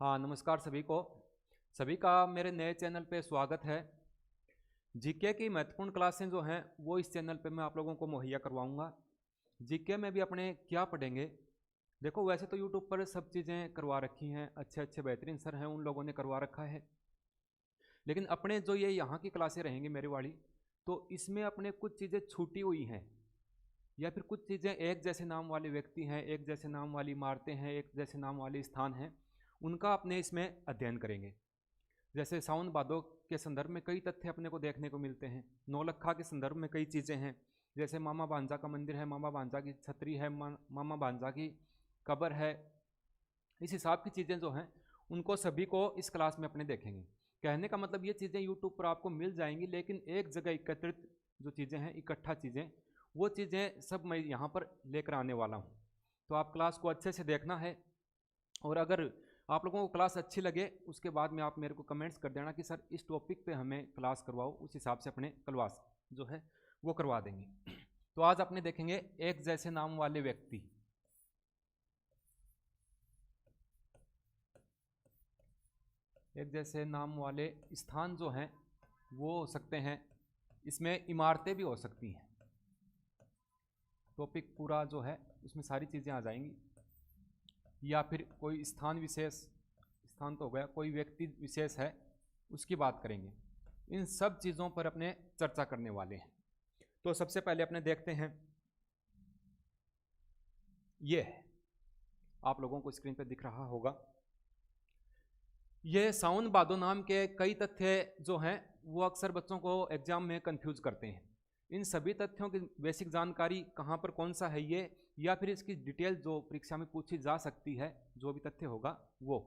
हाँ, नमस्कार सभी को। सभी का मेरे नए चैनल पे स्वागत है। जीके की महत्वपूर्ण क्लासें जो हैं वो इस चैनल पे मैं आप लोगों को मुहैया करवाऊंगा। जीके में भी अपने क्या पढ़ेंगे, देखो वैसे तो यूट्यूब पर सब चीज़ें करवा रखी हैं, अच्छे अच्छे बेहतरीन सर हैं, उन लोगों ने करवा रखा है। लेकिन अपने जो ये यहाँ की क्लासें रहेंगी मेरी वाली, तो इसमें अपने कुछ चीज़ें छूटी हुई हैं, या फिर कुछ चीज़ें एक जैसे नाम वाले व्यक्ति हैं, एक जैसे नाम वाली इमारतें हैं, एक जैसे नाम वाले स्थान हैं, उनका अपने इसमें अध्ययन करेंगे। जैसे सावन भादो के संदर्भ में कई तथ्य अपने को देखने को मिलते हैं। नौलखा के संदर्भ में कई चीज़ें हैं, जैसे मामा भांजा का मंदिर है, मामा भांजा की छतरी है, मामा भांजा की कब्र है। इस हिसाब की चीज़ें जो हैं उनको सभी को इस क्लास में अपने देखेंगे। कहने का मतलब ये चीज़ें यूट्यूब पर आपको मिल जाएंगी, लेकिन एक जगह एकत्रित जो चीज़ें हैं, इकट्ठा चीज़ें, वो चीज़ें सब मैं यहाँ पर लेकर आने वाला हूँ। तो आप क्लास को अच्छे से देखना है, और अगर आप लोगों को क्लास अच्छी लगे उसके बाद में आप मेरे को कमेंट्स कर देना कि सर इस टॉपिक पे हमें क्लास करवाओ, उस हिसाब से अपने क्लास जो है वो करवा देंगे। तो आज अपने देखेंगे एक जैसे नाम वाले व्यक्ति। एक जैसे नाम वाले स्थान जो हैं वो हो सकते हैं, इसमें इमारतें भी हो सकती हैं। टॉपिक पूरा जो है उसमें सारी चीज़ें आ जाएंगी, या फिर कोई स्थान विशेष, स्थान तो हो गया, कोई व्यक्ति विशेष है उसकी बात करेंगे। इन सब चीज़ों पर अपने चर्चा करने वाले हैं। तो सबसे पहले अपने देखते हैं, ये है, आप लोगों को स्क्रीन पर दिख रहा होगा, ये सावन भादो नाम के कई तथ्य जो हैं वो अक्सर बच्चों को एग्जाम में कंफ्यूज करते हैं। इन सभी तथ्यों की बेसिक जानकारी कहाँ पर कौन सा है ये, या फिर इसकी डिटेल जो परीक्षा में पूछी जा सकती है, जो भी तथ्य होगा वो।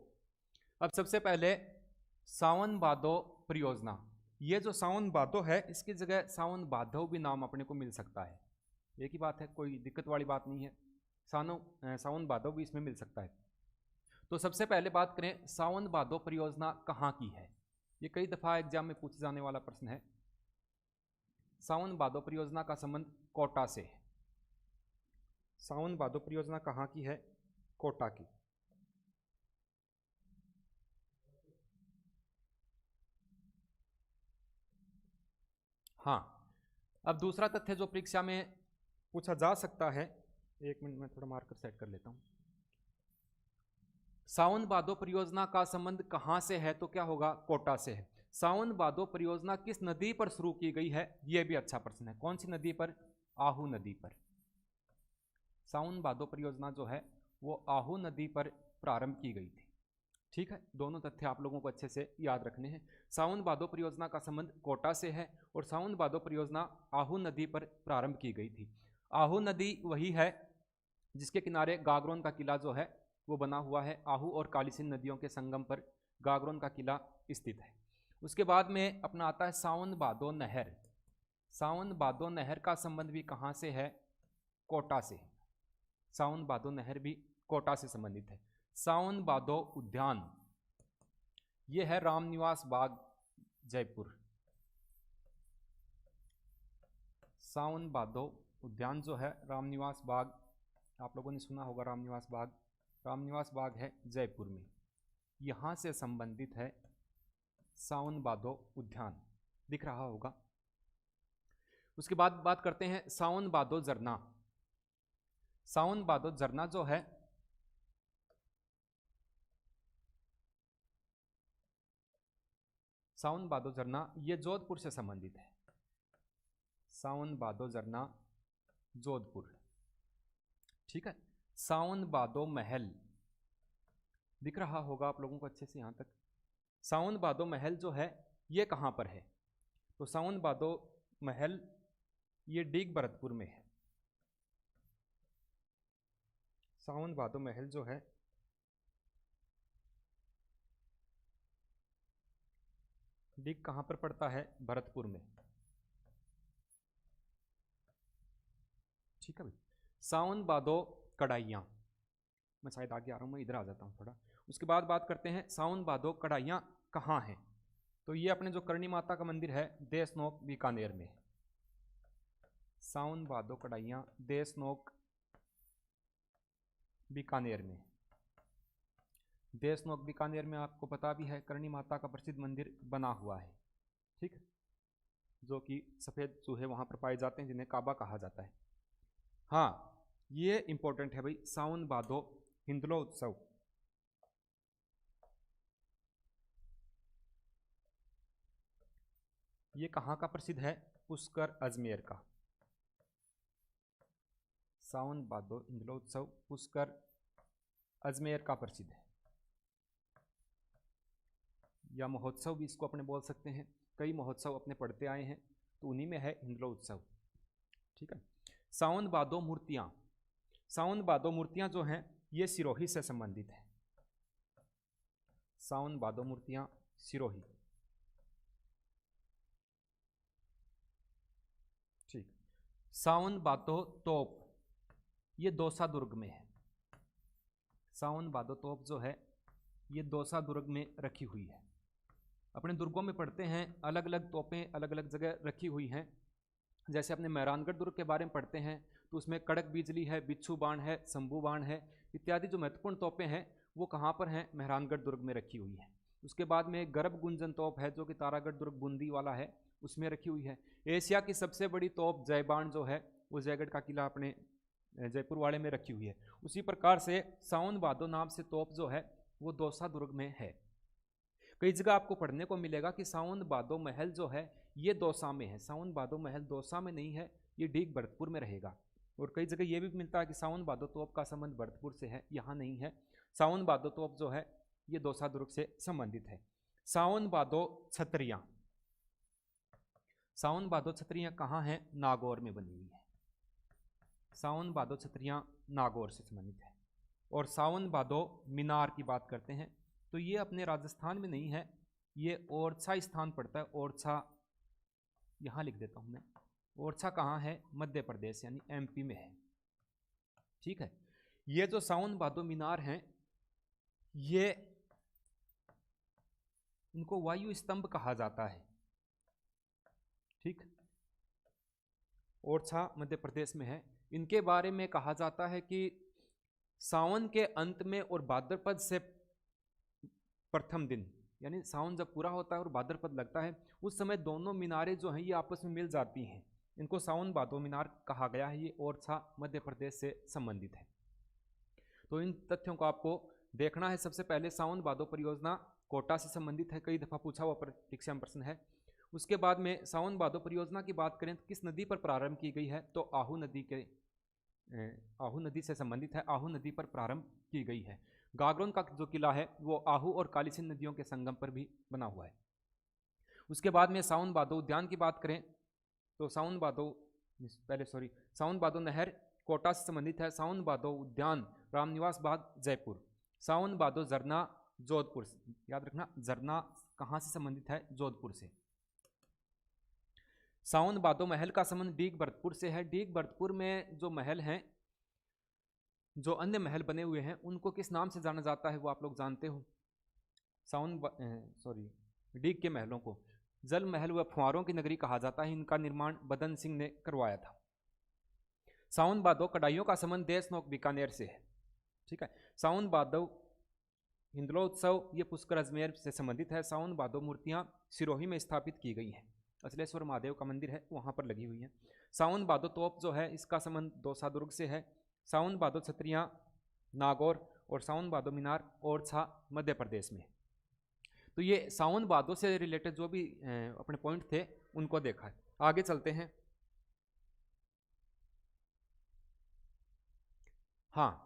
अब सबसे पहले सावन भादो परियोजना। ये जो सावन भादो है इसकी जगह सावन भादव भी नाम अपने को मिल सकता है, एक ही बात है, कोई दिक्कत वाली बात नहीं है। सावन भादव भी इसमें मिल सकता है। तो सबसे पहले बात करें, सावन भादो परियोजना कहाँ की है। ये कई दफ़ा एग्जाम में पूछे जाने वाला प्रश्न है। सावन भादो परियोजना का संबंध कोटा से है। सावन भादो परियोजना कहाँ की है? कोटा की। हाँ, अब दूसरा तथ्य जो परीक्षा में पूछा जा सकता है, एक मिनट में थोड़ा मार्कर सेट कर लेता हूँ। सावन भादो परियोजना का संबंध कहाँ से है? तो क्या होगा? कोटा से है। सावन भादो परियोजना किस नदी पर शुरू की गई है? यह भी अच्छा प्रश्न है। कौन सी नदी पर? आहू नदी पर। सावन भादो परियोजना जो है वो आहू नदी पर प्रारंभ की गई थी। ठीक है, दोनों तथ्य आप लोगों को अच्छे से याद रखने हैं। सावन भादो परियोजना का संबंध कोटा से है, और सावन भादो परियोजना आहू नदी पर प्रारंभ की गई थी। आहू नदी वही है जिसके किनारे गागरोन का किला जो है वो बना हुआ है। आहू और कालीसिंध नदियों के संगम पर गागरोन का किला स्थित है। उसके बाद में अपना आता है सावन भादो नहर। सावन भादो नहर का संबंध भी कहाँ से है? कोटा से। सावन भादो नहर भी कोटा से संबंधित है। सावन भादो उद्यान, ये है रामनिवास बाग, जयपुर। सावन भादो उद्यान जो है रामनिवास बाग, आप लोगों ने सुना होगा रामनिवास बाग। रामनिवास बाग है जयपुर में, यहाँ से संबंधित है सावन भादो उद्यान, दिख रहा होगा। उसके बाद बात करते हैं सावन भादो झरना। सावन भादो झरना जो है सावन भादो झरना ये जोधपुर से संबंधित है। सावन भादो झरना जोधपुर। ठीक है। सावन भादो महल दिख रहा होगा आप लोगों को अच्छे से यहाँ तक। सावन भादो महल जो है ये कहाँ पर है? तो सावन भादो महल ये डीग भरतपुर में है। सावन भादो महल जो है डीग कहाँ पर पड़ता है? भरतपुर में। ठीक है भाई। सावन भादो कढ़ाइयाँ, मैं शायद आगे आ रहा हूँ, मैं इधर आ जाता हूँ थोड़ा। उसके बाद बात करते हैं सावन भादो कढ़ाइयाँ कहाँ हैं। तो ये अपने जो करणी माता का मंदिर है देशनोक बीकानेर में। सावन भादो कढ़ाइयाँ देशनोक बीकानेर में। देशनोक बीकानेर में आपको पता भी है करणी माता का प्रसिद्ध मंदिर बना हुआ है, ठीक है, जो कि सफ़ेद चूहे वहाँ पर पाए जाते हैं जिन्हें काबा कहा जाता है। हाँ, ये इंपॉर्टेंट है भाई, सावन भादो हिंदलो उत्सव। ये कहाँ का प्रसिद्ध है? पुष्कर अजमेर का। सावन भादो हिंदलो उत्सव पुष्कर अजमेर का प्रसिद्ध है, या महोत्सव भी इसको अपने बोल सकते हैं। कई महोत्सव अपने पढ़ते आए हैं, तो उन्हीं में है हिंदलो उत्सव, ठीक है। सावन भादो मूर्तियाँ, सावन भादो मूर्तियाँ जो हैं ये सिरोही से संबंधित है। सावन भादो मूर्तियाँ सिरोही, ठीक। सावन भादो तोप, ये दौसा दुर्ग में है। सावन भादो तोप जो है ये दौसा दुर्ग में रखी हुई है। अपने दुर्गों में पढ़ते हैं अलग अलग तोपें अलग अलग जगह रखी हुई हैं। जैसे अपने मेहरानगढ़ दुर्ग के बारे में पढ़ते हैं तो उसमें कड़क बिजली है, बिच्छू बाण है, शंभू बाण है, इत्यादि जो महत्वपूर्ण तोपें हैं वो कहाँ पर हैं? मेहरानगढ़ दुर्ग में रखी हुई है। उसके बाद में गर्भ गुंजन तोप है जो कि तारागढ़ दुर्ग बूंदी वाला है, उसमें रखी हुई है। एशिया की सबसे बड़ी तोप जयबाण जो है वो जयगढ़ का किला अपने जयपुर वाले में रखी हुई है। उसी प्रकार से सावन भादो नाम से तोप जो है वो दौसा दुर्ग में है। कई जगह आपको पढ़ने को मिलेगा कि सावन भादो महल जो है ये दौसा में है। सावन भादो महल दौसा में नहीं है, ये डीग भरतपुर में रहेगा। और कई जगह ये भी मिलता है कि सावन भादो तोप का संबंध भरतपुर से है, यहाँ नहीं है। सावन भादो तोप जो है ये दौसा दुर्ग से संबंधित है। सावन भादो छतरियाँ, सावन भादो छतरियाँ कहाँ हैं? नागौर में बनी हुई है। सावन भादो छतरियाँ नागौर से संबंधित है। और सावन भादो मीनार की बात करते हैं तो ये अपने राजस्थान में नहीं है, ये ओरछा स्थान पड़ता है। ओरछा यहाँ लिख देता हूँ मैं। ओरछा कहाँ है? मध्य प्रदेश यानी एमपी में है, ठीक है। ये जो सावन भादो मीनार हैं ये इनको वायु स्तंभ कहा जाता है, ठीक। ओरछा मध्य प्रदेश में है। इनके बारे में कहा जाता है कि सावन के अंत में और भाद्रपद से प्रथम दिन, यानी सावन जब पूरा होता है और भाद्रपद लगता है उस समय दोनों मीनारें जो हैं ये आपस में मिल जाती हैं। इनको सावन भादो मीनार कहा गया है। ये ओरछा मध्य प्रदेश से संबंधित है। तो इन तथ्यों को आपको देखना है। सबसे पहले सावन भादो परियोजना कोटा से संबंधित है, कई दफ़ा पूछा हुआ परीक्षा में प्रश्न है। उसके बाद में सावन भादो परियोजना की बात करें तो किस नदी पर प्रारंभ की गई है? तो आहू नदी से संबंधित है। आहू नदी पर प्रारंभ की गई है। गागरोन का जो किला है वो आहू और कालीसिंध नदियों के संगम पर भी बना हुआ है। उसके बाद में सावन भादो उद्यान की बात करें तो सावन भादो नहर कोटा से संबंधित है। सावन भादो उद्यान रामनिवास बाग जयपुर। सावन भादो झरना जोधपुर, याद रखना झरना कहाँ से संबंधित है? जोधपुर से। सावन भादो महल का संबंध डीग भरतपुर से है। डीग भरतपुर में जो महल हैं, जो अन्य महल बने हुए हैं उनको किस नाम से जाना जाता है वो आप लोग जानते हो? डीग के महलों को जल महल व फुहारों की नगरी कहा जाता है। इनका निर्माण बदन सिंह ने करवाया था। सावन भादो कढ़ाइयों का संबंध देशनोक बीकानेर से है, ठीक है। सावन भादो हिंदलो उत्सव ये पुष्कर अजमेर से संबंधित है। सावन भादो मूर्तियाँ सिरोही में स्थापित की गई हैं। अचलेश्वर महादेव का मंदिर है वहाँ पर लगी हुई है। सावन भादो तोप जो है इसका संबंध दौसा दुर्ग से है। सावन भादो छतरियाँ नागौर और सावन भादो मीनार ओरछा मध्य प्रदेश में। तो ये सावन भादो से रिलेटेड जो भी अपने पॉइंट थे उनको देखा है। आगे चलते हैं। हाँ,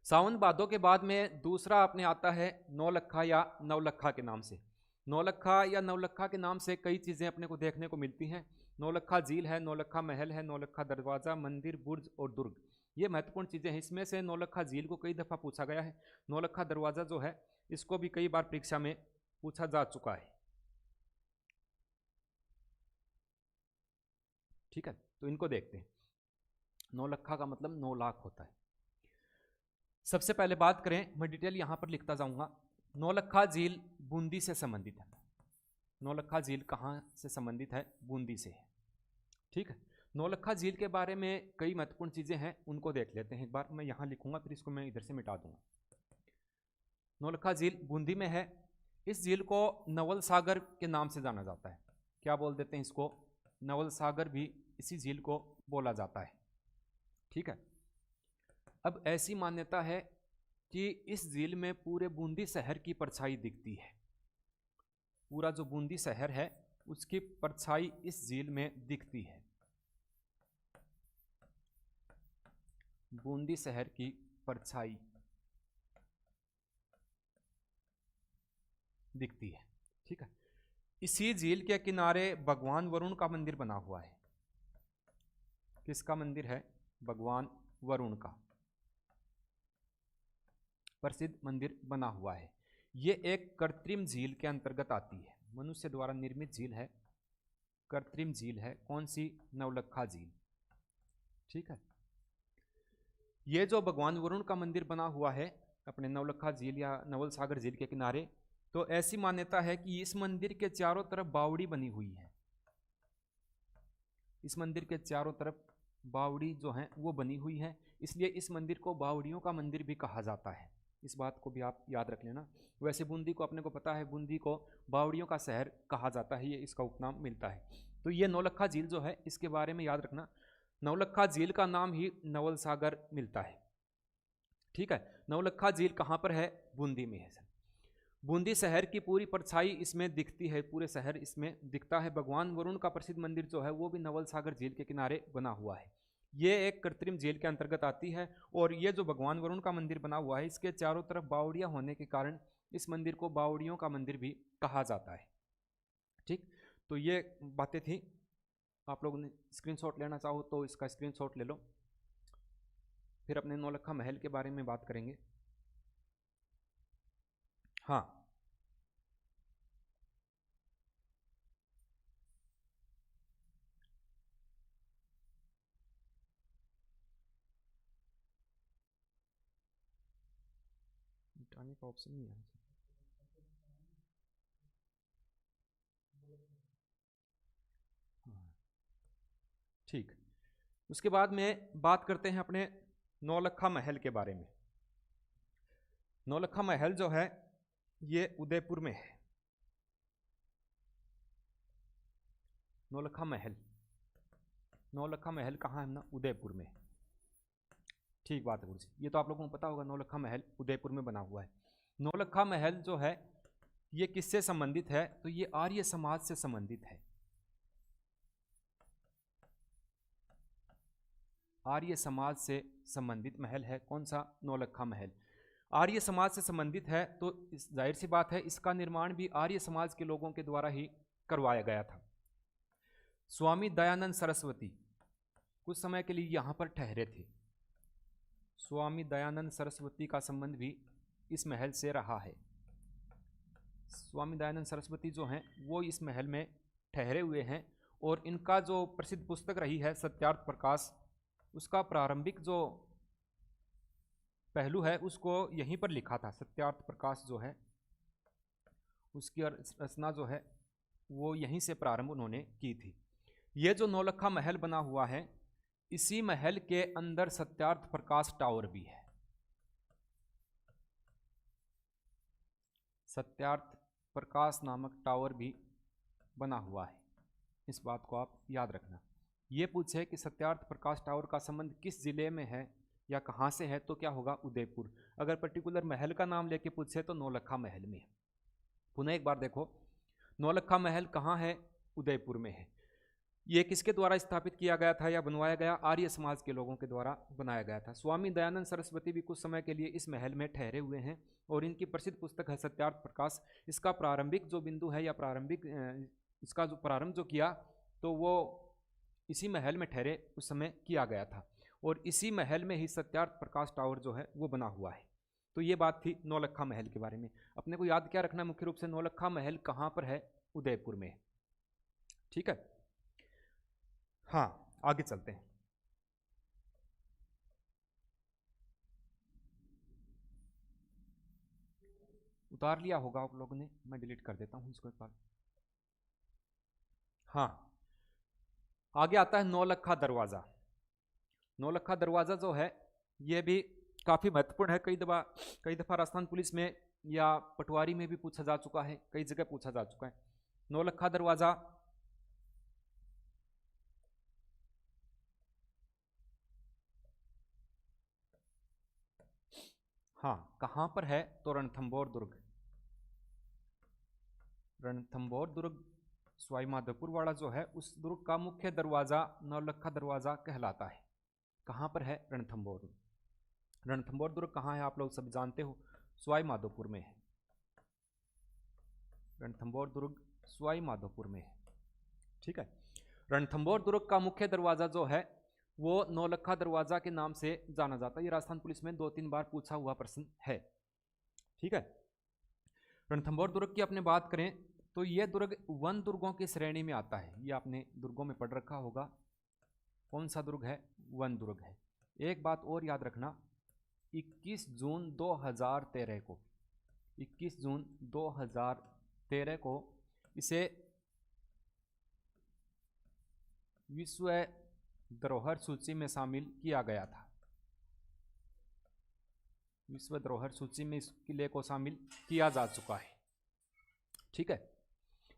सावन भादो के बाद में दूसरा अपने आता है नौलखा या नवलखा के नाम से। नौलखा या नवलखा के नाम से कई चीज़ें अपने को देखने को मिलती हैं। नौलखा झील है, नौलखा महल है, नौलखा दरवाज़ा, मंदिर, बुर्ज और दुर्ग, ये महत्वपूर्ण चीज़ें हैं। इसमें से नौलखा झील को कई दफ़ा पूछा गया है। नौलखा दरवाज़ा जो है इसको भी कई बार परीक्षा में पूछा जा चुका है, ठीक है। तो इनको देखते हैं। नौलखा का मतलब 9 लाख होता है। सबसे पहले बात करें, मैं डिटेल यहाँ पर लिखता जाऊँगा। नौलखा झील बूंदी से संबंधित है। नौलखा झील कहाँ से संबंधित है? बूंदी से है, ठीक है। नौलखा झील के बारे में कई महत्वपूर्ण चीज़ें हैं, उनको देख लेते हैं एक बार। मैं यहाँ लिखूंगा फिर इसको मैं इधर से मिटा दूंगा। नौलखा झील बूंदी में है। इस झील को नवल सागर के नाम से जाना जाता है। क्या बोल देते हैं इसको? नवल सागर भी इसी झील को बोला जाता है। ठीक है। अब ऐसी मान्यता है कि इस झील में पूरे बूंदी शहर की परछाई दिखती है। पूरा जो बूंदी शहर है उसकी परछाई इस झील में दिखती है। बूंदी शहर की परछाई दिखती है। ठीक है। इसी झील के किनारे भगवान वरुण का मंदिर बना हुआ है। किसका मंदिर है? भगवान वरुण का प्रसिद्ध मंदिर बना हुआ है। ये एक कृत्रिम झील के अंतर्गत आती है। मनुष्य द्वारा निर्मित झील है, कृत्रिम झील है। कौन सी? नवलखा झील। ठीक है। ये जो भगवान वरुण का मंदिर बना हुआ है अपने नवलखा झील या नवल सागर झील के किनारे, तो ऐसी मान्यता है कि इस मंदिर के चारों तरफ बावड़ी बनी हुई है। इस मंदिर के चारों तरफ बावड़ी जो है वो बनी हुई है, इसलिए इस मंदिर को बावड़ियों का मंदिर भी कहा जाता है। इस बात को भी आप याद रख लेना। वैसे बूंदी को अपने को पता है, बूंदी को बावड़ियों का शहर कहा जाता है, ये इसका उपनाम मिलता है। तो ये नौलखा झील जो है इसके बारे में याद रखना। नवलखा झील का नाम ही नवल सागर मिलता है। ठीक है। नवलखा झील कहाँ पर है? बूंदी में है। बूंदी शहर की पूरी परछाई इसमें दिखती है, पूरे शहर इसमें दिखता है। भगवान वरुण का प्रसिद्ध मंदिर जो है वो भी नवल सागर झील के किनारे बना हुआ है। ये एक कृत्रिम झील के अंतर्गत आती है। और ये जो भगवान वरुण का मंदिर बना हुआ है इसके चारों तरफ बावड़ियां होने के कारण इस मंदिर को बावड़ियों का मंदिर भी कहा जाता है। ठीक। तो ये बातें थी। आप लोगों ने स्क्रीनशॉट लेना चाहो तो इसका स्क्रीनशॉट ले लो। फिर अपने नौलखा महल के बारे में बात करेंगे। हाँ, मिटाने का ऑप्शन नहीं है। हाँ, ठीक। उसके बाद में बात करते हैं अपने नौलखा महल के बारे में। नौलखा महल जो है ये उदयपुर में है। नौलखा महल, नौलखा महल कहाँ है ना? उदयपुर में। ठीक बात है गुरु जी, ये तो आप लोगों को पता होगा, नौलखा महल उदयपुर में बना हुआ है। नौलखा महल जो है ये किससे संबंधित है? तो ये आर्य समाज से संबंधित है। आर्य समाज से संबंधित महल है। कौन सा? नौलखा महल आर्य समाज से संबंधित है। तो जाहिर सी बात है इसका निर्माण भी आर्य समाज के लोगों के द्वारा ही करवाया गया था। स्वामी दयानंद सरस्वती कुछ समय के लिए यहाँ पर ठहरे थे। स्वामी दयानंद सरस्वती का संबंध भी इस महल से रहा है। स्वामी दयानंद सरस्वती जो हैं वो इस महल में ठहरे हुए हैं। और इनका जो प्रसिद्ध पुस्तक रही है सत्यार्थ प्रकाश, उसका प्रारंभिक जो पहलू है उसको यहीं पर लिखा था। सत्यार्थ प्रकाश जो है उसकी रचना जो है वो यहीं से प्रारंभ उन्होंने की थी। ये जो नौलखा महल बना हुआ है इसी महल के अंदर सत्यार्थ प्रकाश टावर भी है। सत्यार्थ प्रकाश नामक टावर भी बना हुआ है। इस बात को आप याद रखना। ये पूछे कि सत्यार्थ प्रकाश टावर का संबंध किस जिले में है या कहाँ से है, तो क्या होगा? उदयपुर। अगर पर्टिकुलर महल का नाम लेके पूछे तो नौलखा महल में है। पुनः एक बार देखो, नौलखा महल कहाँ है? उदयपुर में है। ये किसके द्वारा स्थापित किया गया था या बनवाया गया? आर्य समाज के लोगों के द्वारा बनाया गया था। स्वामी दयानंद सरस्वती भी कुछ समय के लिए इस महल में ठहरे हुए हैं और इनकी प्रसिद्ध पुस्तक है सत्यार्थ प्रकाश। इसका प्रारंभिक जो बिंदु है या प्रारंभिक इसका जो प्रारंभ जो किया तो वो इसी महल में ठहरे उस समय किया गया था। और इसी महल में ही सत्यार्थ प्रकाश टावर जो है वो बना हुआ है। तो ये बात थी नौलखा महल के बारे में। अपने को याद क्या रखना है मुख्य रूप से? नौलखा महल कहाँ पर है? उदयपुर में। ठीक है। हाँ, आगे चलते हैं। उतार लिया होगा आप लोगों ने, मैं डिलीट कर देता हूं इसको एक बार। हाँ, आगे आता है नौलखा दरवाजा। नौलखा दरवाजा जो है ये भी काफ़ी महत्वपूर्ण है। कई दफ़ा राजस्थान पुलिस में या पटवारी में भी पूछा जा चुका है, कई जगह पूछा जा चुका है। नौलखा दरवाज़ा हाँ कहाँ पर है? तो रणथंभौर दुर्ग। रणथंभौर दुर्ग सवाई माधोपुर वाला जो है, उस दुर्ग का मुख्य दरवाज़ा नौलखा दरवाज़ा कहलाता है। कहाँ पर है? रणथंभौर दुर्ग। रणथंभौर दुर्ग कहाँ है? आप लोग सब जानते हो, सवाई माधोपुर में है। रणथंभौर दुर्ग सवाई माधोपुर में है। ठीक है। रणथंभौर दुर्ग का मुख्य दरवाज़ा जो है वो नौलखा दरवाज़ा के नाम से जाना जाता है। ये राजस्थान पुलिस में 2-3 बार पूछा हुआ प्रश्न है। ठीक है। रणथंभौर दुर्ग की अपने बात करें तो यह दुर्ग वन दुर्गों की श्रेणी में आता है। ये आपने दुर्गों में पढ़ रखा होगा। कौन सा दुर्ग है? वन दुर्ग है। एक बात और याद रखना, 21 जून 2013 को 21 जून 2013 को इसे विश्व धरोहर सूची में शामिल किया गया था। विश्व धरोहर सूची में इस किले को शामिल किया जा चुका है। ठीक है।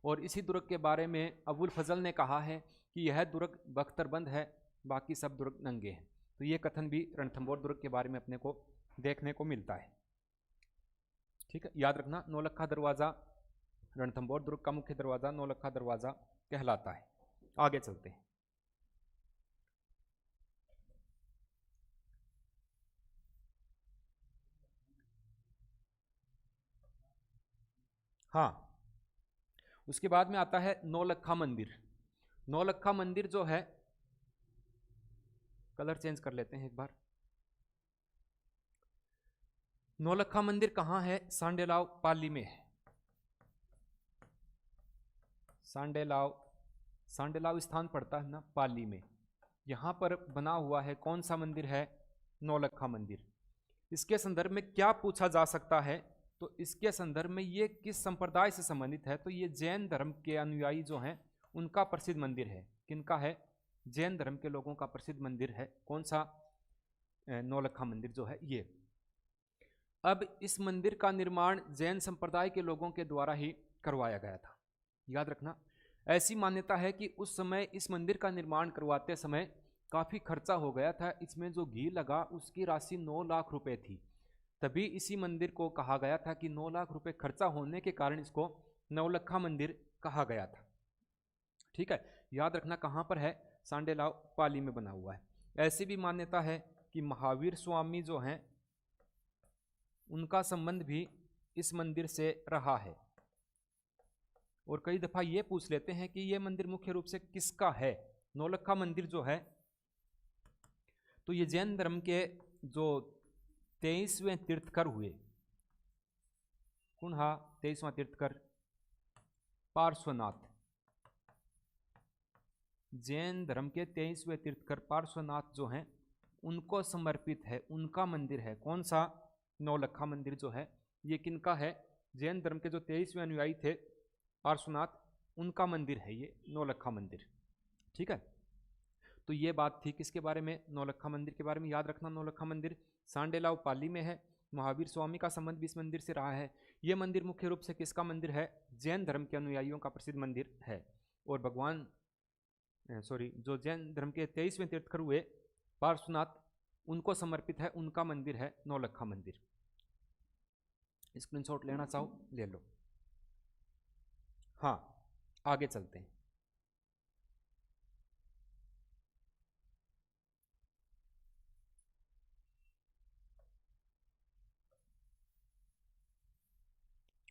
और इसी दुर्ग के बारे में अबुल फजल ने कहा है कि यह दुर्ग बख्तरबंद है, बाकी सब दुर्ग नंगे हैं। तो ये कथन भी रणथंभौर दुर्ग के बारे में अपने को देखने को मिलता है। ठीक है, याद रखना, नौलखा दरवाज़ा रणथंभौर दुर्ग का मुख्य दरवाज़ा नौलखा दरवाज़ा कहलाता है। आगे चलते हैं। हाँ, उसके बाद में आता है नौलखा मंदिर। नौलखा मंदिर जो है, कलर चेंज कर लेते हैं एक बार। नौलखा मंदिर कहाँ है? सांडेलाव पाली में है। सांडेलाव स्थान पड़ता है ना पाली में। यहाँ पर बना हुआ है कौन सा मंदिर है? नौलखा मंदिर। इसके संदर्भ में क्या पूछा जा सकता है? तो इसके संदर्भ में ये किस संप्रदाय से संबंधित है? तो ये जैन धर्म के अनुयायी जो हैं उनका प्रसिद्ध मंदिर है। किनका है? जैन धर्म के लोगों का प्रसिद्ध मंदिर है। कौन सा? नौलखा मंदिर जो है ये। अब इस मंदिर का निर्माण जैन संप्रदाय के लोगों के द्वारा ही करवाया गया था। याद रखना, ऐसी मान्यता है कि उस समय इस मंदिर का निर्माण करवाते समय काफ़ी खर्चा हो गया था। इसमें जो घी लगा उसकी राशि 9 लाख रुपए थी। तभी इसी मंदिर को कहा गया था कि 9 लाख रुपए खर्चा होने के कारण इसको नौलखा मंदिर कहा गया था। ठीक है, याद रखना कहाँ पर है? सांडेलाव पाली में बना हुआ है। ऐसी भी मान्यता है कि महावीर स्वामी जो हैं उनका संबंध भी इस मंदिर से रहा है। और कई दफ़ा ये पूछ लेते हैं कि ये मंदिर मुख्य रूप से किसका है? नौलखा मंदिर जो है तो ये जैन धर्म के जो 23वें तीर्थकर हुए, कौन हा 23वां तीर्थकर? पार्श्वनाथ। जैन धर्म के 23वें तीर्थकर पार्श्वनाथ जो हैं उनको समर्पित है, उनका मंदिर है। कौन सा? नौलखा मंदिर जो है ये किनका है? जैन धर्म के जो 23वें अनुयायी थे पार्श्वनाथ, उनका मंदिर है ये नौलखा मंदिर। ठीक है, तो ये बात थी किसके बारे में? नौलखा मंदिर के बारे में। याद रखना, नौलखा मंदिर सांडेलाव पाली में है। महावीर स्वामी का संबंध भी इस मंदिर से रहा है। ये मंदिर मुख्य रूप से किसका मंदिर है? जैन धर्म के अनुयायियों का प्रसिद्ध मंदिर है। और जो जैन धर्म के 23वें तीर्थकर हुए पार्श्वनाथ, उनको समर्पित है, उनका मंदिर है नौलखा मंदिर। स्क्रीनशॉट लेना चाहो ले लो। हाँ, आगे चलते हैं।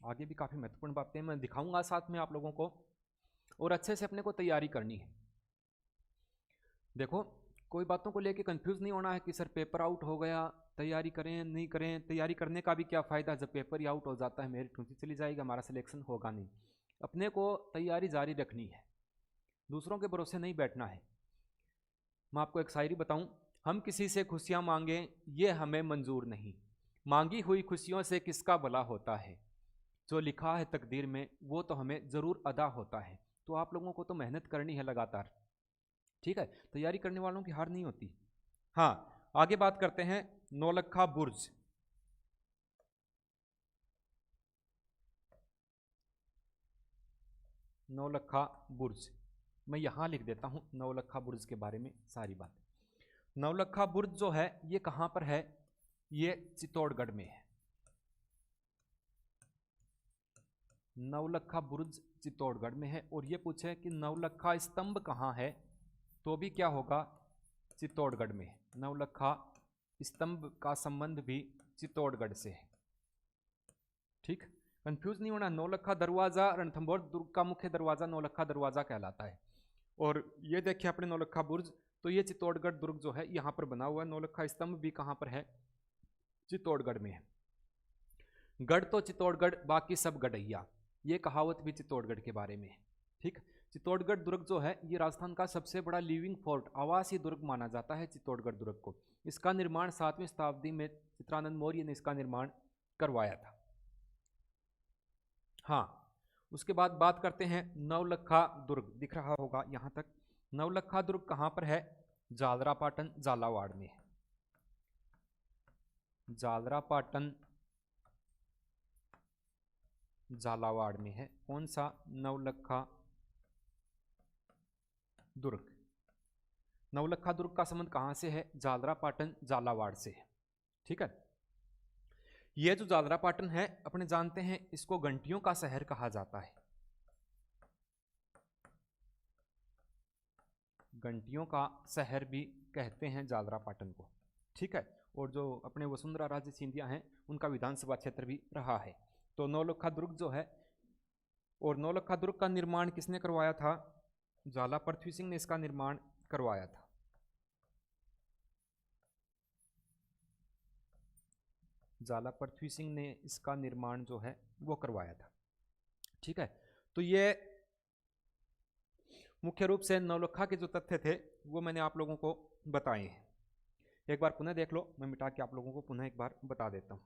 आगे भी काफ़ी महत्वपूर्ण बातें मैं दिखाऊंगा साथ में आप लोगों को, और अच्छे से अपने को तैयारी करनी है। देखो, कोई बातों को लेके कंफ्यूज नहीं होना है कि सर पेपर आउट हो गया, तैयारी करें नहीं करें। तैयारी करने का भी क्या फ़ायदा जब पेपर ही आउट हो जाता है, मेरिट नीचे चली जाएगी, हमारा सिलेक्शन होगा नहीं। अपने को तैयारी जारी रखनी है, दूसरों के भरोसे नहीं बैठना है। मैं आपको एक शायरी बताऊं, हम किसी से खुशियां मांगें ये हमें मंजूर नहीं, मांगी हुई खुशियों से किसका भला होता है, जो लिखा है तकदीर में वो तो हमें ज़रूर अदा होता है। तो आप लोगों को तो मेहनत करनी है लगातार। ठीक है, तैयारी करने वालों की हार नहीं होती। हाँ, आगे बात करते हैं नौलखा बुर्ज। नौलखा बुर्ज मैं यहां लिख देता हूं, नौलखा बुर्ज के बारे में सारी बात। नौलखा बुर्ज जो है ये कहां पर है, ये चित्तौड़गढ़ में है। नौलखा बुर्ज चित्तौड़गढ़ में है। और ये पूछे कि नौलखा स्तंभ कहाँ है, तो भी क्या होगा, चित्तौड़गढ़ में। नौलखा स्तंभ का संबंध भी चित्तौड़गढ़ से है। ठीक, कंफ्यूज नहीं होना। नौलखा दरवाजा रणथंभौर दुर्ग का मुख्य दरवाजा नौलखा दरवाजा कहलाता है। और ये देखिए अपने नौलखा बुर्ज, तो ये चित्तौड़गढ़ दुर्ग जो है यहाँ पर बना हुआ है। नौलखा स्तंभ भी कहाँ पर है, चित्तौड़गढ़ में है। गढ़ तो चित्तौड़गढ़, बाकी सब गढ़ैया, ये कहावत भी चित्तौड़गढ़ के बारे में है। ठीक, चित्तौड़गढ़ दुर्ग जो है ये राजस्थान का सबसे बड़ा लिविंग फोर्ट, आवासीय दुर्ग माना जाता है चित्तौड़गढ़ दुर्ग को। इसका निर्माण 7वीं शताब्दी में चित्रानंद मौर्य ने इसका निर्माण करवाया था। हाँ, उसके बाद बात करते हैं नौलखा दुर्ग, दिख रहा होगा यहां तक। नौलखा दुर्ग कहां पर है, जालरापाटन झालावाड़ में है। जालरापाटन झालावाड़ में है। कौन सा, नौलखा दुर्ग। नौलखा दुर्ग का संबंध कहां से है, जालरापाटन झालावाड़ से है। ठीक है, यह जो जालरापाटन है अपने जानते हैं इसको घंटियों का शहर कहा जाता है। घंटियों का शहर भी कहते हैं जालरापाटन को। ठीक है, और जो अपने वसुंधरा राजे सिंधिया हैं उनका विधानसभा क्षेत्र भी रहा है। तो नौलखा दुर्ग जो है, और नौलखा दुर्ग का निर्माण किसने करवाया था, ज्वाला पृथ्वी सिंह ने इसका निर्माण करवाया था। ज्वाला पृथ्वी सिंह ने इसका निर्माण जो है वो करवाया था। ठीक है, तो ये मुख्य रूप से नौलखा के जो तथ्य थे वो मैंने आप लोगों को बताए हैं। एक बार पुनः देख लो, मैं मिटा के आप लोगों को पुनः एक बार बता देता हूं।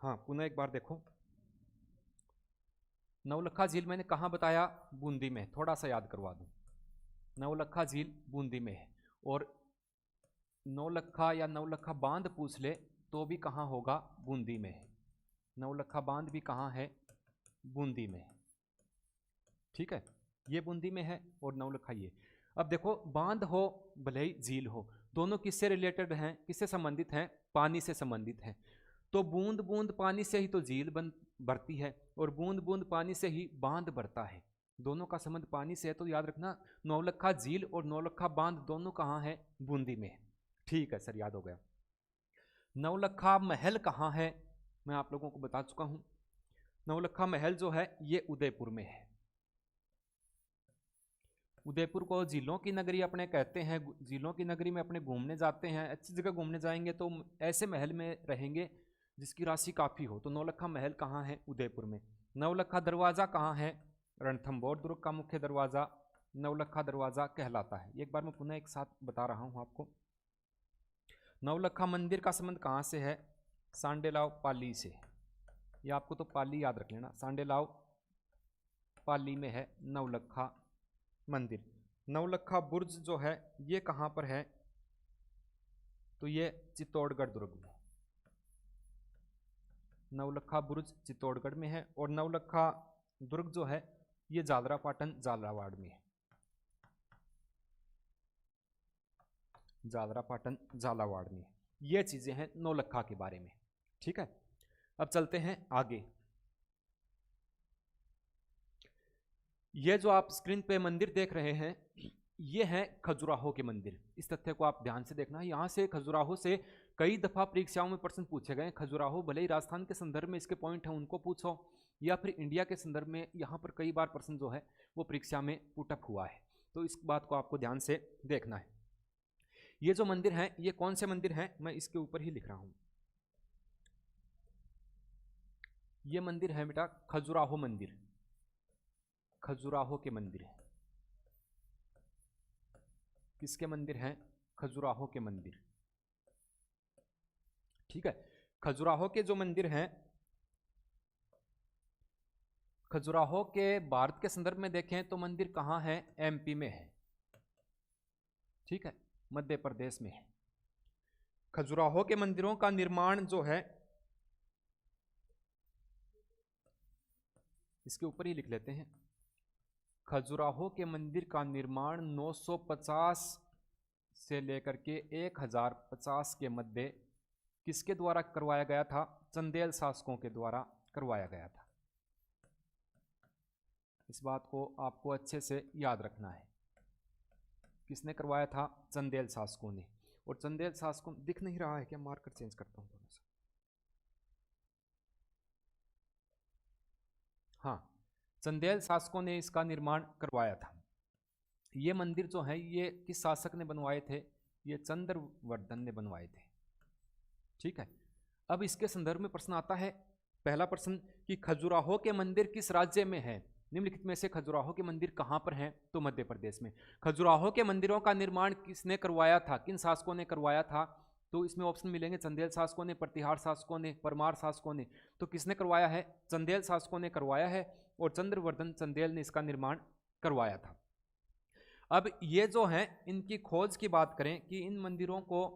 हाँ, पुनः एक बार देखो। नौलखा झील मैंने कहाँ बताया, बूंदी में। थोड़ा सा याद करवा दूं, नौलखा झील बूंदी में है। और नौलखा या नौलखा बांध पूछ ले तो भी कहाँ होगा, बूंदी में है। नौलखा बांध भी कहाँ है, बूंदी में है। ठीक है, ये बूंदी में है और नौलखा ये। अब देखो, बांध हो भले ही झील हो, दोनों किससे रिलेटेड हैं, किससे संबंधित हैं, पानी से संबंधित हैं। तो बूंद बूंद पानी से ही तो झील भरती है, और बूंद बूंद पानी से ही बांध भरता है। दोनों का संबंध पानी से है। तो याद रखना, नौलखा झील और नौलखा बांध दोनों कहाँ है, बूंदी में। ठीक है सर, याद हो गया। नौलखा महल कहाँ है, मैं आप लोगों को बता चुका हूं। नौलखा महल जो है ये उदयपुर में है। उदयपुर को झीलों की नगरी अपने कहते हैं। झीलों की नगरी में अपने घूमने जाते हैं, अच्छी जगह घूमने जाएंगे तो ऐसे महल में रहेंगे जिसकी राशि काफ़ी हो। तो नौलखा महल कहाँ है, उदयपुर में। नौलखा दरवाज़ा कहाँ है, रणथंभौर दुर्ग का मुख्य दरवाज़ा नौलखा दरवाज़ा कहलाता है। एक बार मैं पुनः एक साथ बता रहा हूँ आपको। नौलखा मंदिर का संबंध कहाँ से है, सांडेलाव पाली से। ये आपको तो पाली याद रख लेना, सांडेलाव पाली में है नौलखा मंदिर। नौलखा बुर्ज जो है ये कहाँ पर है, तो ये चित्तौड़गढ़ दुर्ग में। नौलखा बुर्ज चित्तौड़गढ़ में है। और नौलखा दुर्ग जो है ये जालरापाटन झालावाड़ में है। जालरापाटन झालावाड़ में। ये चीजें हैं नौलखा के बारे में। ठीक है, अब चलते हैं आगे। ये जो आप स्क्रीन पे मंदिर देख रहे हैं ये हैं खजुराहो के मंदिर। इस तथ्य को आप ध्यान से देखना, यहाँ से खजुराहो से कई दफा परीक्षाओं में प्रश्न पूछे गए। खजुराहो भले ही राजस्थान के संदर्भ में इसके पॉइंट हैं उनको पूछो, या फिर इंडिया के संदर्भ में, यहाँ पर कई बार प्रश्न जो है वो परीक्षा में पुटअप हुआ है। तो इस बात को आपको ध्यान से देखना है। ये जो मंदिर हैं ये कौन से मंदिर हैं, मैं इसके ऊपर ही लिख रहा हूँ। ये मंदिर है बेटा खजुराहो मंदिर, खजुराहो के मंदिर है। किसके मंदिर हैं, खजुराहो के मंदिर। ठीक है, खजुराहो के जो मंदिर हैं खजुराहो के भारत के संदर्भ में देखें तो मंदिर कहाँ है? एमपी में है, ठीक है, मध्य प्रदेश में है। खजुराहो के मंदिरों का निर्माण जो है, इसके ऊपर ही लिख लेते हैं, खजुराहो के मंदिर का निर्माण 950 से लेकर के 1050 के मध्य किसके द्वारा करवाया गया था? चंदेल शासकों के द्वारा करवाया गया था। इस बात को आपको अच्छे से याद रखना है। किसने करवाया था? चंदेल शासकों ने। और चंदेल शासकों, दिख नहीं रहा है क्या? मार्कर चेंज करता हूं थोड़ा सा। हाँ, चंदेल शासकों ने इसका निर्माण करवाया था। ये मंदिर जो है ये किस शासक ने बनवाए थे? ये चंद्रवर्धन ने बनवाए थे, ठीक है। अब इसके संदर्भ में प्रश्न आता है, पहला प्रश्न कि खजुराहो के मंदिर किस राज्य में है? निम्नलिखित में से खजुराहो के मंदिर कहां पर हैं? तो मध्य प्रदेश में। खजुराहो के मंदिरों का निर्माण किसने करवाया था? किन शासकों ने करवाया था? तो इसमें ऑप्शन मिलेंगे, चंदेल शासकों ने, प्रतिहार शासकों ने, परमार शासकों ने। तो किसने करवाया है? चंदेल शासकों ने करवाया है और चंद्रवर्धन चंदेल ने इसका निर्माण करवाया था। अब ये जो है, इनकी खोज की बात करें कि इन मंदिरों को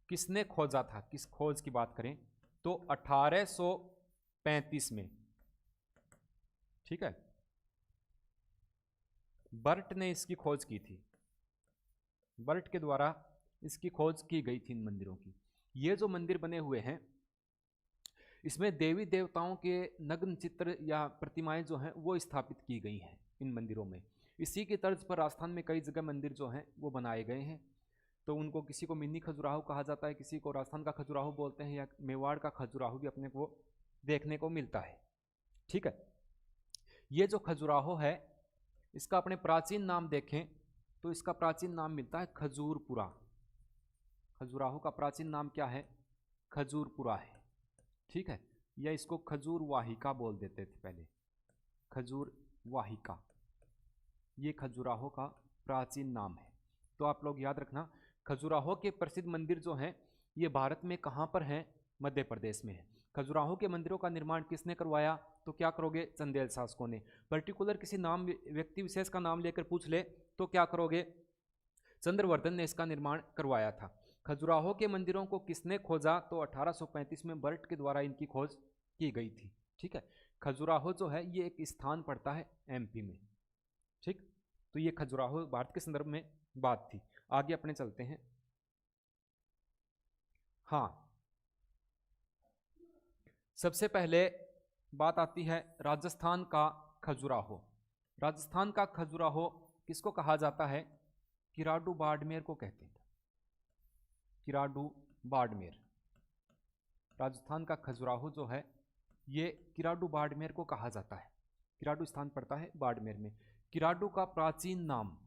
किसने खोजा था, किस खोज की बात करें तो 1835 में, ठीक है, बर्ट ने इसकी खोज की थी। बर्ट के द्वारा इसकी खोज की गई थी इन मंदिरों की। ये जो मंदिर बने हुए हैं इसमें देवी देवताओं के नग्न चित्र या प्रतिमाएं जो हैं वो स्थापित की गई हैं इन मंदिरों में। इसी की तर्ज पर राजस्थान में कई जगह मंदिर जो हैं वो बनाए गए हैं। तो उनको किसी को मिनी खजुराहो कहा जाता है, किसी को राजस्थान का खजुराहो बोलते हैं, या मेवाड़ का खजुराहो भी अपने को देखने को मिलता है, ठीक है। ये जो खजुराहो है इसका अपने प्राचीन नाम देखें तो इसका प्राचीन नाम मिलता है खजूरपुरा। खजुराहो का प्राचीन नाम क्या है? खजूरपुरा है, ठीक है। या इसको खजूर वाहिका बोल देते थे पहले, खजूर वाहिका, ये खजुराहो का प्राचीन नाम है। तो आप लोग याद रखना, खजुराहो के प्रसिद्ध मंदिर जो हैं ये भारत में कहाँ पर हैं? मध्य प्रदेश में है। खजुराहो के मंदिरों का निर्माण किसने करवाया? तो क्या करोगे? चंदेल शासकों ने। पर्टिकुलर किसी नाम, व्यक्ति विशेष का नाम लेकर पूछ ले तो क्या करोगे? चंद्रवर्धन ने इसका निर्माण करवाया था। खजुराहो के मंदिरों को किसने खोजा? तो 1835 में बर्ट के द्वारा इनकी खोज की गई थी, ठीक है। खजुराहो जो है ये एक स्थान पड़ता है एमपी में, ठीक। तो ये खजुराहो भारत के संदर्भ में बात थी। आगे अपने चलते हैं। हाँ, सबसे पहले बात आती है राजस्थान का खजुराहो। राजस्थान का खजुराहो किसको कहा जाता है? किराडू बाड़मेर को कहते हैं, किराडू बाड़मेर। राजस्थान का खजुराहो जो है ये किराडू बाड़मेर को कहा जाता है। किराडू स्थान पड़ता है बाड़मेर में। किराडू का प्राचीन नाम,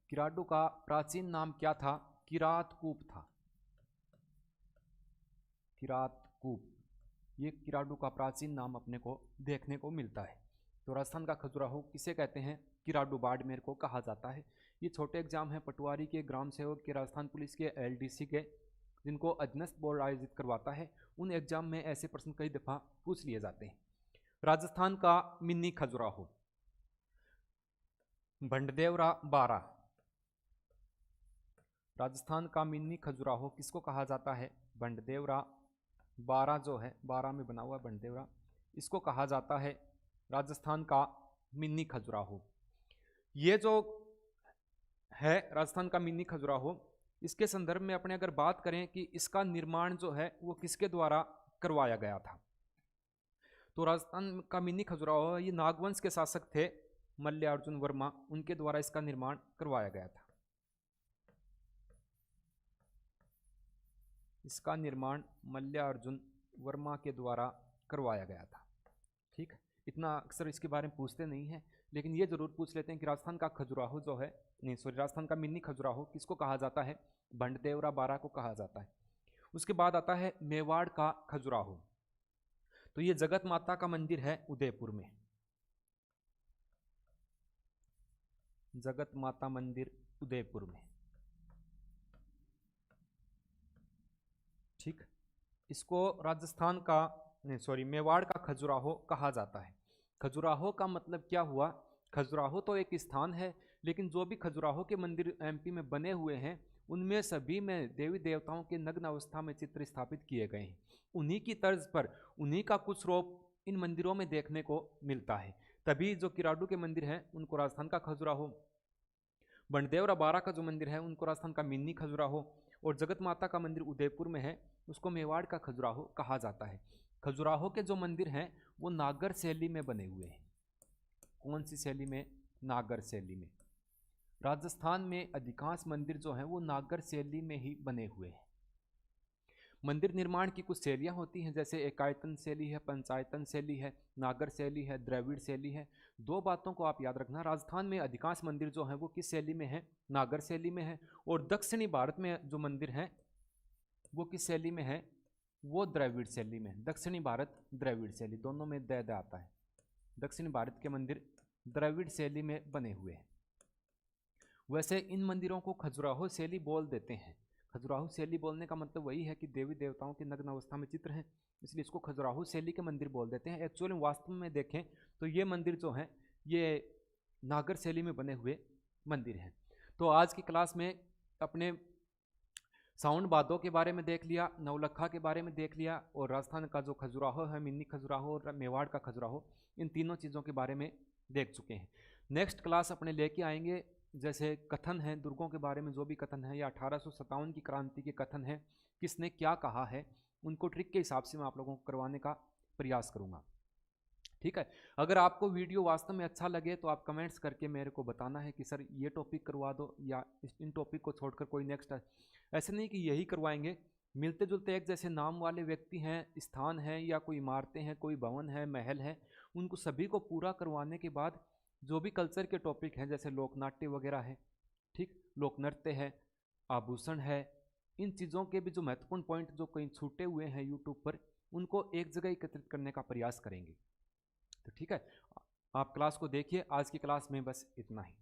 किराडू का प्राचीन नाम क्या था? किरातकूप था, किरातकूप। ये किराडू का प्राचीन नाम अपने को देखने को मिलता है। तो राजस्थान का खजुराहो किसे कहते हैं? किराडू बाड़मेर को कहा जाता है। ये छोटे एग्जाम है पटवारी के, ग्राम सेवक के, राजस्थान पुलिस के, एलडीसी के, जिनको अधीनस्थ बोर्ड आयोजित करवाता है, उन एग्जाम में ऐसे प्रश्न कई दफ़ा पूछ लिए जाते हैं। राजस्थान का मिनी खजुराहो, भंडदेवरा 12। राजस्थान का मिनी खजुराहो किसको कहा जाता है? भंडदेवरा 12 जो है, 12 में बना हुआ भंडदेवरा, इसको कहा जाता है राजस्थान का मिनी खजुराहो। ये जो है राजस्थान का मिनी खजुराहो, इसके संदर्भ में अपने अगर बात करें कि इसका निर्माण जो है वो किसके द्वारा करवाया गया था, तो राजस्थान का मिनी खजुराहो ये नागवंश के शासक थे मल्ल्यार्जुन वर्मा, उनके द्वारा इसका निर्माण करवाया गया था। इसका निर्माण मल्ल्यार्जुन वर्मा के द्वारा करवाया गया था, ठीक है। इतना अक्सर इसके बारे में पूछते नहीं हैं, लेकिन ये जरूर पूछ लेते हैं कि राजस्थान का खजुराहो जो है, नहीं सॉरी, राजस्थान का मिनी खजुराहो किसको कहा जाता है? भंडदेवरा 12 को कहा जाता है। उसके बाद आता है मेवाड़ का खजुराहो। तो ये जगत माता का मंदिर है उदयपुर में, जगत माता मंदिर उदयपुर में, ठीक। इसको राजस्थान का मेवाड़ का खजुराहो कहा जाता है। खजुराहो का मतलब क्या हुआ? खजुराहो तो एक स्थान है, लेकिन जो भी खजुराहो के मंदिर एमपी में बने हुए हैं उनमें सभी में देवी देवताओं के नग्न अवस्था में चित्र स्थापित किए गए हैं। उन्हीं की तर्ज पर उन्हीं का कुछ रूप इन मंदिरों में देखने को मिलता है। तभी जो किराडू के मंदिर हैं उनको राजस्थान का खजुराहो, बंडेवरा बारा का जो मंदिर है उनको राजस्थान का मिनी खजुराहो, और जगत माता का मंदिर उदयपुर में है उसको मेवाड़ का खजुराहो कहा जाता है। खजुराहो के जो मंदिर हैं वो नागर शैली में बने हुए हैं। कौन सी शैली में? नागर शैली में। राजस्थान में अधिकांश मंदिर जो हैं वो नागर शैली में ही बने हुए हैं। मंदिर निर्माण की कुछ शैलियाँ होती हैं, जैसे एकायतन शैली है, पंचायतन शैली है, नागर शैली है, द्रविड़ शैली है। दो बातों को आप याद रखना, राजस्थान में अधिकांश मंदिर जो हैं वो किस शैली में है? नागर शैली में है। और दक्षिणी भारत में जो मंदिर हैं वो किस शैली में है? वो द्रविड़ शैली में। दक्षिणी भारत द्रविड़ शैली, दोनों में द आता है। दक्षिणी भारत के मंदिर द्रविड़ शैली में बने हुए हैं। वैसे इन मंदिरों को खजुराहो शैली बोल देते हैं। खजुराहो शैली बोलने का मतलब वही है कि देवी देवताओं के नग्न अवस्था में चित्र हैं, इसलिए इसको खजुराहो शैली के मंदिर बोल देते हैं। एक्चुअली वास्तव में देखें तो ये मंदिर जो हैं ये नागर शैली में बने हुए मंदिर हैं। तो आज की क्लास में अपने साउंड बादों के बारे में देख लिया, नवलखा के बारे में देख लिया, और राजस्थान का जो खजुराहो है, मिनी खजुराहो और मेवाड़ का खजुराहो, इन तीनों चीज़ों के बारे में देख चुके हैं। नेक्स्ट क्लास अपने लेके आएंगे जैसे कथन है दुर्गों के बारे में, जो भी कथन है, या 1857 की क्रांति के कथन है, किसने क्या कहा है, उनको ट्रिक के हिसाब से मैं आप लोगों को करवाने का प्रयास करूँगा। ठीक है। अगर आपको वीडियो वास्तव में अच्छा लगे तो आप कमेंट्स करके मेरे को बताना है कि सर ये टॉपिक करवा दो, या इन टॉपिक को छोड़कर कोई नेक्स्ट। ऐसे नहीं कि यही करवाएंगे, मिलते जुलते एक जैसे नाम वाले व्यक्ति हैं, स्थान हैं, या कोई इमारतें हैं, कोई भवन है, महल है, उनको सभी को पूरा करवाने के बाद जो भी कल्चर के टॉपिक हैं जैसे लोकनाट्य वगैरह है, ठीक, लोक नृत्य है, आभूषण है, इन चीज़ों के भी जो महत्वपूर्ण पॉइंट जो कहीं छूटे हुए हैं यूट्यूब पर, उनको एक जगह एकत्रित करने का प्रयास करेंगे। तो ठीक है, आप क्लास को देखिए। आज की क्लास में बस इतना ही।